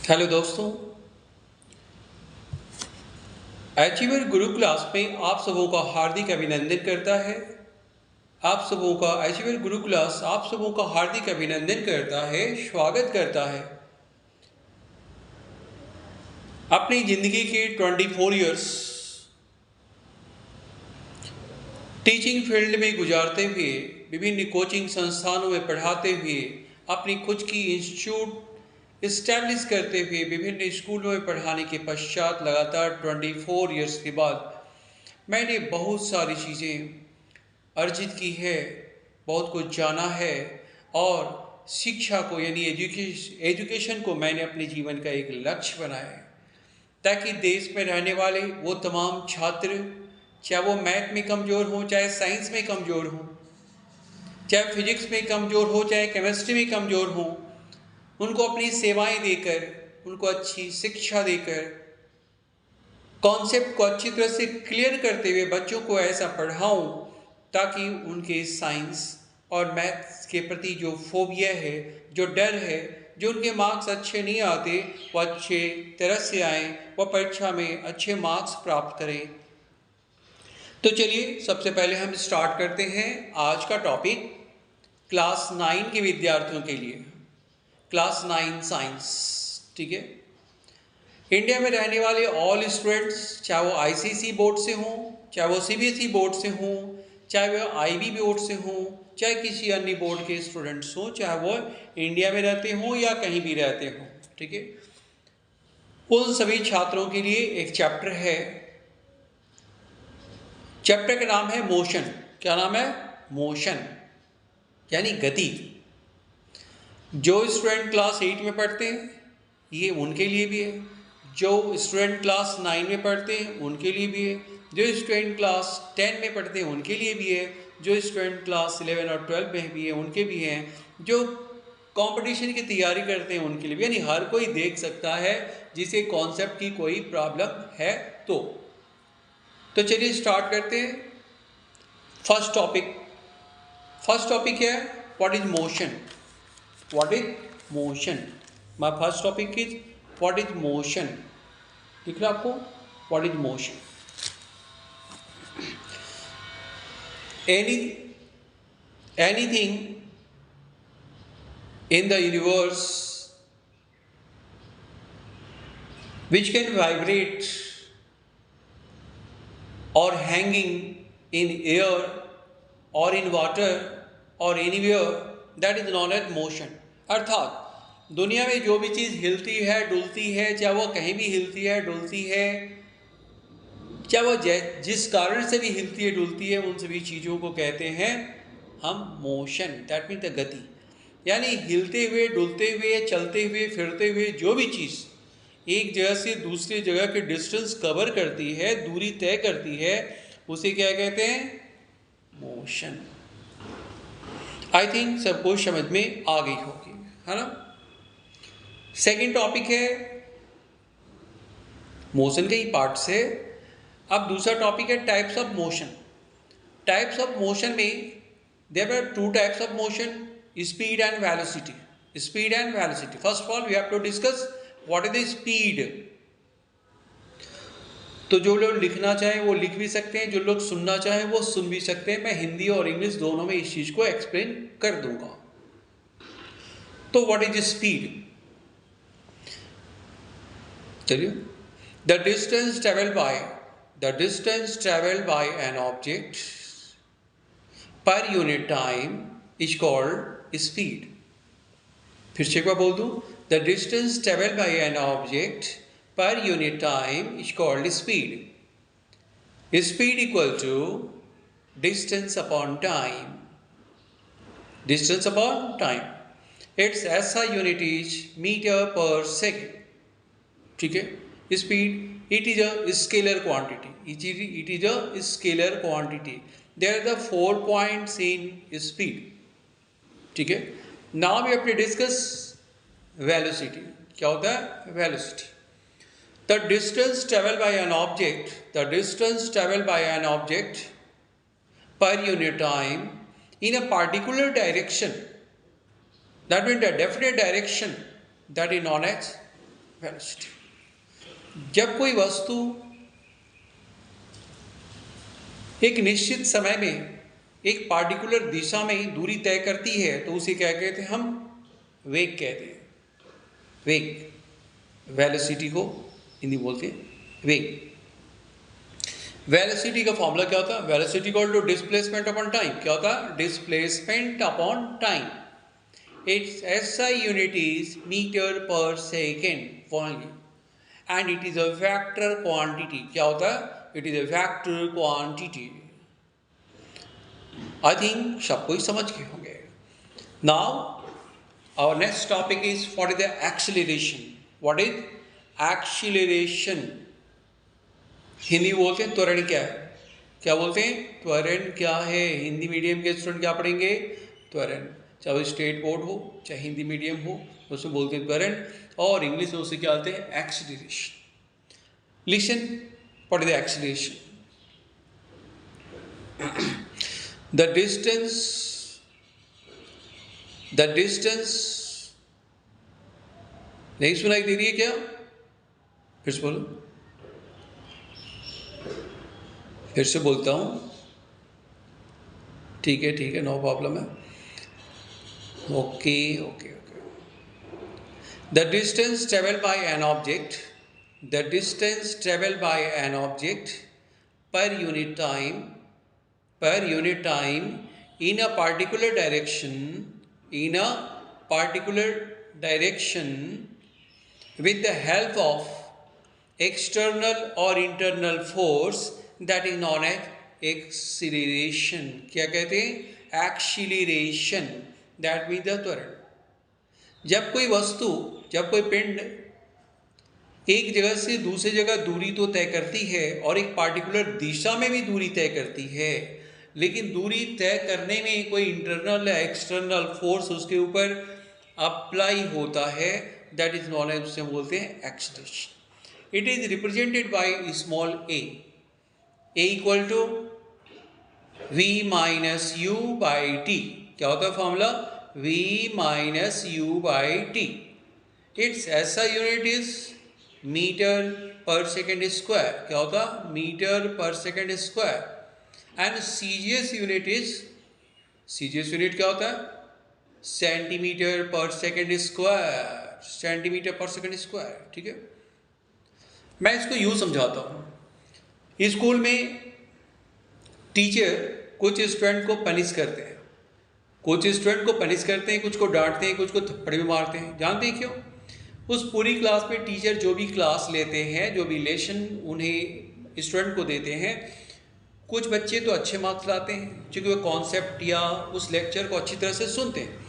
Hello दोस्तों। Achiever गुरु class में आप सबों का हार्दिक अभिनंदन करता है। आप सबों का अचीवर गुरु क्लास आप सबों का हार्दिक अभिनंदन करता है, स्वागत करता है। अपनी ज़िंदगी के 24 इयर्स टीचिंग फील्ड में गुजारते हुए, विभिन्न कोचिंग संस्थानों में पढ़ाते हुए, अपनी खुद की इंस्टीट्यूट इस्टेब्लिश करते हुए, विभिन्न स्कूलों में पढ़ाने के पश्चात लगातार 24 इयर्स के बाद मैंने बहुत सारी चीज़ें अर्जित की है, बहुत कुछ जाना है और शिक्षा को यानी एजुकेशन को मैंने अपने जीवन का एक लक्ष्य बनाया है, ताकि देश में रहने वाले वो तमाम छात्र, चाहे वो मैथ में कमज़ोर हों, चाहे साइंस में कमज़ोर हों, चाहे फिजिक्स में कमज़ोर हो, चाहे केमिस्ट्री में कमज़ोर हों, उनको अपनी सेवाएं देकर, उनको अच्छी शिक्षा देकर, कॉन्सेप्ट को अच्छी तरह से क्लियर करते हुए बच्चों को ऐसा पढ़ाऊं ताकि उनके साइंस और मैथ्स के प्रति जो फोबिया है, जो डर है, जो उनके मार्क्स अच्छे नहीं आते, वो अच्छे तरह से आएँ, वो परीक्षा में अच्छे मार्क्स प्राप्त करें। तो चलिए सबसे पहले हम स्टार्ट करते हैं आज का टॉपिक क्लास 9 के विद्यार्थियों के लिए, क्लास 9 साइंस। ठीक है। इंडिया में रहने वाले ऑल स्टूडेंट्स, चाहे वो आईसीएसई बोर्ड से हों, चाहे वो सीबीएसई बोर्ड से हों, चाहे वो आईबी बोर्ड से हों, चाहे किसी अन्य बोर्ड के स्टूडेंट्स हों, चाहे वो इंडिया में रहते हों या कहीं भी रहते हों, ठीक है, उन सभी छात्रों के लिए एक चैप्टर है। चैप्टर का नाम है मोशन। क्या नाम है? मोशन, यानी गति। जो स्टूडेंट क्लास 8 में पढ़ते हैं ये उनके लिए भी है, जो स्टूडेंट क्लास 9 में पढ़ते हैं उनके लिए भी है, जो स्टूडेंट क्लास 10 में पढ़ते हैं उनके लिए भी है, जो स्टूडेंट क्लास 11 और 12 में भी है उनके भी हैं, जो कंपटीशन की तैयारी करते हैं उनके लिए भी, यानी हर कोई देख सकता है जिसे कॉन्सेप्ट की कोई प्रॉब्लम है। तो चलिए स्टार्ट करते हैं। फर्स्ट टॉपिक है what is motion. What is motion? My first topic is what is motion. दिख रहा आपको? What is motion? anything in the universe which can vibrate or hanging in air or in water or anywhere, that is known as motion। अर्थात दुनिया में जो भी चीज़ हिलती है, डुलती है, चाहे वो कहीं भी हिलती है, डुलती है, चाहे वो जिस कारण से भी हिलती है, डुलती है, उन सभी चीज़ों को कहते हैं हम मोशन। दैट मीन द गति, यानी हिलते हुए, डुलते हुए, चलते हुए, फिरते हुए जो भी चीज़ एक जगह से दूसरी जगह के डिस्टेंस कवर करती है, दूरी तय करती है, उसे क्या कहते हैं? मोशन। आई थिंक सबको समझ में आ गई होगी, है ना। सेकेंड टॉपिक है मोशन के ही पार्ट से। अब दूसरा टॉपिक है types of motion. Types of motion में there are two types of motion, speed and velocity. Speed and velocity. First of all we have to discuss what is the speed. तो जो लोग लिखना चाहें वो लिख भी सकते हैं, जो लोग सुनना चाहें वो सुन भी सकते हैं। मैं हिंदी और इंग्लिश दोनों में इस चीज को एक्सप्लेन कर दूंगा। तो व्हाट इज स्पीड? चलिए, the distance traveled by an object per unit time is called speed। फिर से एक बार बोल दूं, the distance traveled by an object per unit time is called speed। Speed equal to distance upon time। Distance upon time, its SI unit is meter per second। ठीक है। Speed, it is a scalar quantity। It is a scalar quantity। There are the 4 points in speed। ठीक है। Now we have to discuss velocity। क्या होता है velocity? The distance traveled by an object per unit time in a particular direction, that means a definite direction, that is known as velocity. जब कोई वस्तु एक निश्चित समय में एक पार्टिकुलर दिशा में दूरी तय करती है तो उसे क्या कहते हैं? हम वेग कहते हैं। वेग, वेलोसिटी को हिंदी बोलते हैं वेग। वेलोसिटी का फॉर्मूला क्या होता है? Velocity equal to displacement upon time. क्या होता है? Displacement upon time. Its SI unit is metre per second only and it is a vector quantity. क्या होता है? It is a vector quantity. I think सब कोई समझ गए होंगे। Now our next topic is what is the acceleration. What is acceleration? Hindi बोलते हैं त्वरण क्या है? क्या बोलते हैं? त्वरण क्या है? हिंदी मीडियम के स्टूडेंट क्या पढ़ेंगे? त्वरण। चाहे स्टेट बोर्ड हो चाहे हिंदी मीडियम हो उसमें बोलते हैं त्वरण, और इंग्लिश में उसे क्या बोलते हैं? Acceleration. Listen, what is the acceleration? The distance नहीं सुनाई दे रही है क्या? फिर से बोलो। फिर से बोलता हूँ, ठीक है, नो प्रॉब्लम है। Okay. The distance travel by an object, the distance travel by an object per unit time in a particular direction with the help of external or internal force that is known as acceleration। क्या कहते हैं? Acceleration, that means the त्वरण। जब कोई पिंड एक जगह से दूसरी जगह दूरी तो तय करती है और एक पार्टिकुलर दिशा में भी दूरी तय करती है, लेकिन दूरी तय करने में कोई इंटरनल या एक्सटर्नल फोर्स उसके ऊपर अप्लाई होता है, दैट इज नॉन एज, उसे बोलते हैं acceleration. It is represented by small a equal to v minus u by t. क्या होता है formula? v minus u by t. Its SI unit is metre per second square. क्या होता? Metre per second square. And CGS unit क्या होता है? Centimetre per second square. Centimetre per second square, ठीक है। मैं इसको यूँ समझाता हूँ। स्कूल में टीचर कुछ स्टूडेंट को पनिश करते हैं, कुछ को डांटते हैं, कुछ को थप्पड़ भी मारते हैं। जानते हैं क्यों? उस पूरी क्लास में टीचर जो भी क्लास लेते हैं, जो भी लेसन उन्हें स्टूडेंट को देते हैं, कुछ बच्चे तो अच्छे मार्क्स लाते हैं क्योंकि वो कॉन्सेप्ट या उस लेक्चर को अच्छी तरह से सुनते हैं,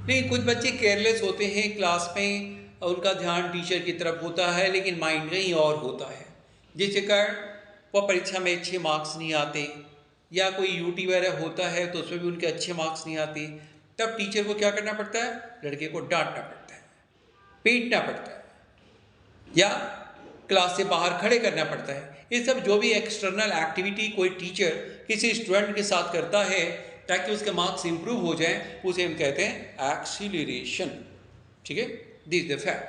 लेकिन कुछ बच्चे केयरलेस होते हैं क्लास में, उनका ध्यान टीचर की तरफ होता है लेकिन माइंड कहीं और होता है, जिसके कारण वह परीक्षा में अच्छे मार्क्स नहीं आते, या कोई यूटी वगैरह होता है तो उसमें भी उनके अच्छे मार्क्स नहीं आते। तब टीचर को क्या करना पड़ता है? लड़के को डांटना पड़ता है, पीटना पड़ता है, या क्लास से बाहर खड़े करना पड़ता है। ये सब जो भी एक्सटर्नल एक्टिविटी कोई टीचर किसी स्टूडेंट के साथ करता है ताकि उसके मार्क्स इंप्रूव हो जाएं, उसे हम कहते हैं एक्सीलरेशन, ठीक है। This the fact.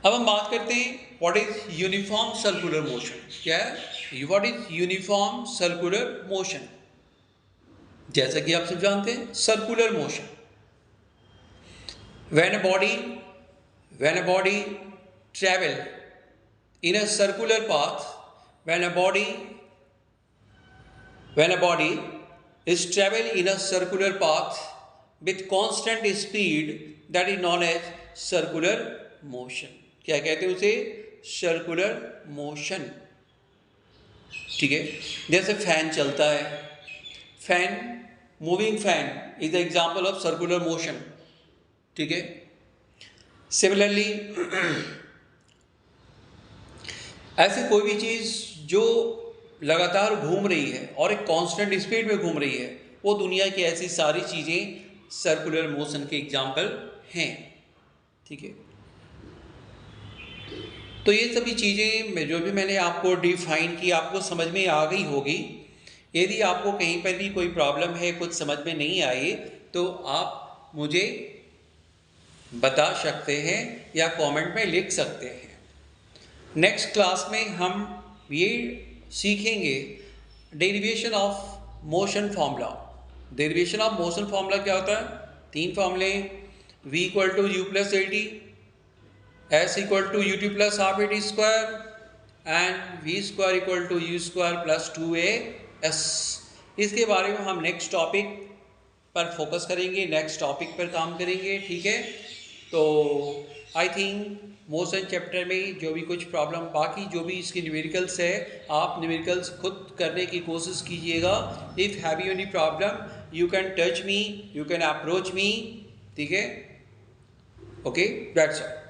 अब हम बात करते हैं what is uniform circular motion. क्या है? What is uniform circular motion? जैसा कि आप सब जानते हैं, circular motion, when a body travel in a circular path, when a body is travel in a circular path with constant speed, that is known as circular motion। क्या कहते हैं उसे? सर्कुलर मोशन, ठीक है। जैसे फैन चलता है, fan, moving fan is the example of circular motion, ठीक है। सिमिलरली ऐसे कोई भी चीज़ जो लगातार घूम रही है और एक कांस्टेंट स्पीड में घूम रही है, वो दुनिया की ऐसी सारी चीज़ें सर्कुलर मोशन के एग्जाम्पल हैं, ठीक है। तो ये सभी चीज़ें जो भी मैंने आपको डिफाइन की, आपको समझ में आ गई होगी। यदि आपको कहीं पर भी कोई प्रॉब्लम है, कुछ समझ में नहीं आई, तो आप मुझे बता सकते हैं या कमेंट में लिख सकते हैं। नेक्स्ट क्लास में हम ये सीखेंगे derivation of motion formula. Derivation of motion formula क्या होता है? 3 फार्मूले, v equal to u plus L t, s equal to u t plus half a t square and v square equal to u square plus 2a s। इसके बारे में हम next topic पर focus करेंगे, नेक्स्ट टॉपिक पर काम करेंगे, ठीक है। तो आई थिंक मोशन चैप्टर में जो भी कुछ प्रॉब्लम, बाकी जो भी इसके न्यूमेरिकल्स है, आप न्यूमेरिकल्स खुद करने की कोशिश कीजिएगा। If have you any problem you can touch me, you can approach me, ठीक है। Okay, that's all.